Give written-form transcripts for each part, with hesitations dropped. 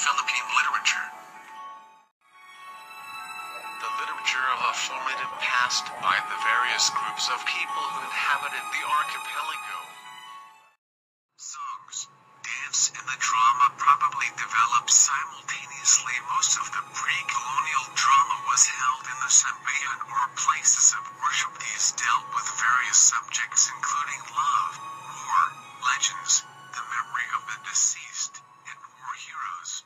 Philippine literature. The literature of a formative past by the various groups of people who inhabited the archipelago. Songs, dance, and the drama probably developed simultaneously. Most of the pre-colonial drama was held in the sambayan or places of worship. These dealt with various subjects including love, war, legends, the memory of the deceased, and war heroes.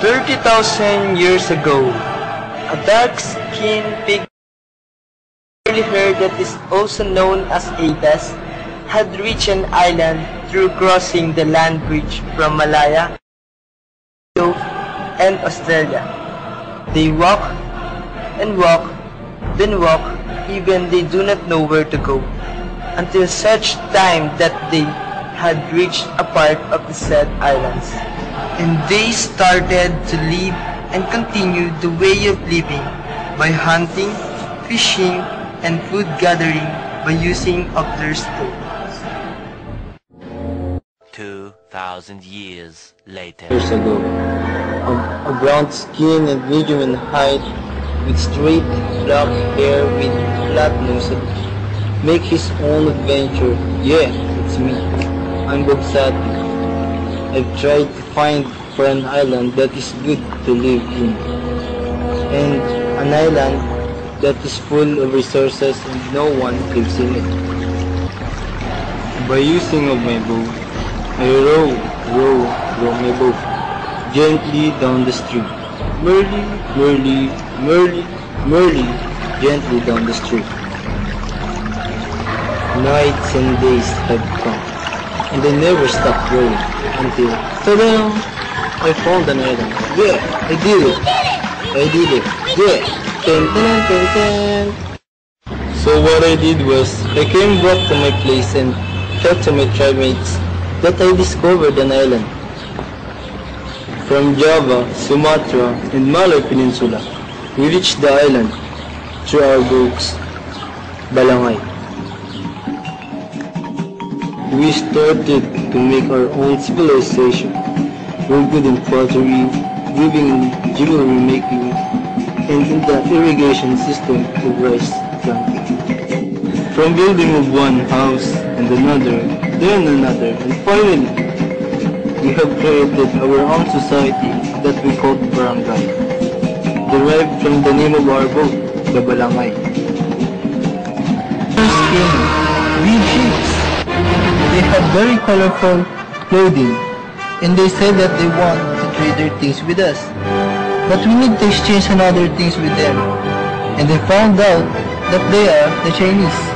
"30,000 years ago, a dark-skinned pig heard that is also known as Adas had reached an island through crossing the land bridge from Malaya and Australia. They walk and walk, then walk, even they do not know where to go, until such time that they had reached a part of the said islands. And they started to live and continue the way of living by hunting, fishing, and food gathering by using of their stones." 2,000 years later. Years ago, a brown skin and medium in height, with straight black hair with flat nose, make his own adventure. Yeah, it's me. I'm Bob Sati. I've tried to find for an island that is good to live in, and an island that is full of resources and no one lives in it. By using of my bow, I row my boat gently down the stream. Merrily, merrily, merrily, merrily, gently down the stream. Nights and days have come, and I never stopped rowing until, ta-da! I found an island. Yeah, I did it! Yeah! Dun, dun, dun, dun. So what I did was, I came back to my place and tell to my tribe mates that I discovered an island. From Java, Sumatra, and Malay Peninsula, we reached the island through our books, Balangay. We started to make our own civilization. We're good in pottery, weaving and jewelry making, and in the irrigation system of rice planting. From building of one house and another, then another, and finally, we have created our own society that we call barangay, derived from the name of our boat, the Balangay. First came weed ships. They had very colorful clothing, and they said that they want to trade their things with us. But we need to exchange another things with them, and they found out that they are the Chinese.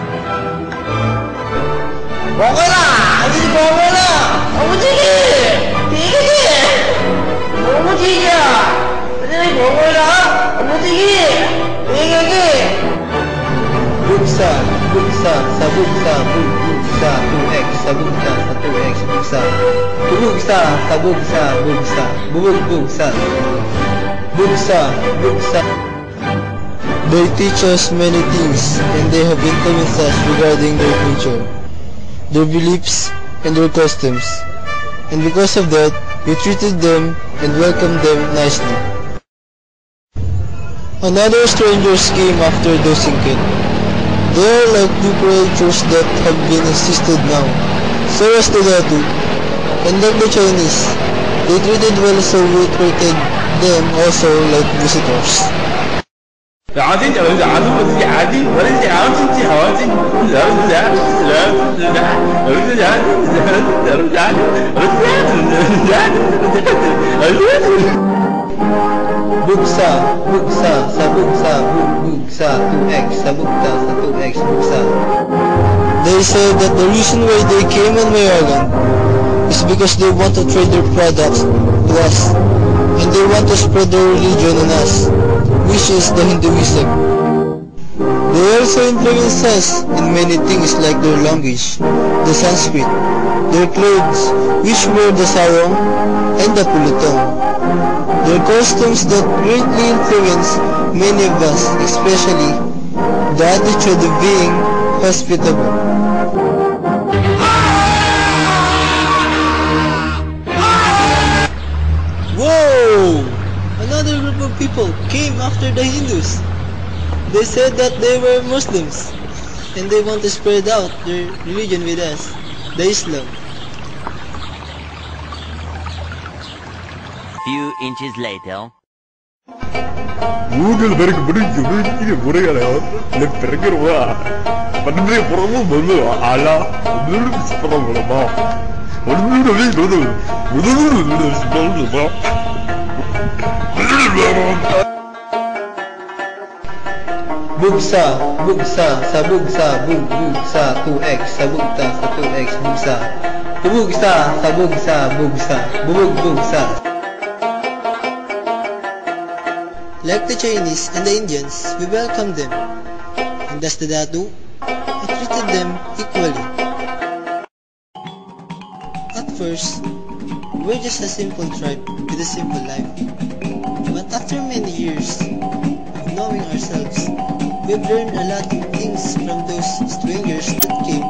Bugsa, bugsa, sa bugsa, bugsa, 2x, sa bugsa, sa 2x, bugsa. Bugsa, sa bugsa, bugsa, bugsa. Bugsa, bugsa. They teach us many things, and they have influenced us regarding their culture, their beliefs, and their customs. And because of that, we treated them and welcomed them nicely. Another strangers came after those Incan. They are like new creatures that have been existed now, so as the Datu, and like the Chinese, they treated well, so we treated them also like visitors. Bugsa, bugsa, sa bugsa, bugsa, 2x, sa bugsa, sa 2x, bugsa. They said that the reason why they came on my island is because they want to trade their products with us, and they want to spread their religion on us, which is the Hinduism. They also influence us in many things like their language, the Sanskrit, their clothes, which were the sarong and the pulutong. Their customs that greatly influence many of us, especially the attitude of being hospitable. Whoa! Another group of people came after the Hindus. They said that they were Muslims, and they want to spread out their religion with us, the Islam. Few inches later. Google ini buraya le perger wa padre promo bolu ala bolu separa bola ba bolu Bugsa, bugsa, sa bugsa, bugsa, 2x, sa bugsa, sa 2x, bugsa. Bugsa, sa bugsa, bugsa, bugsa. Like the Chinese and the Indians, we welcomed them. And as the Datu, we treated them equally. At first, we were just a simple tribe with a simple life. But after many years of knowing ourselves, we've learned a lot of things from those strangers that came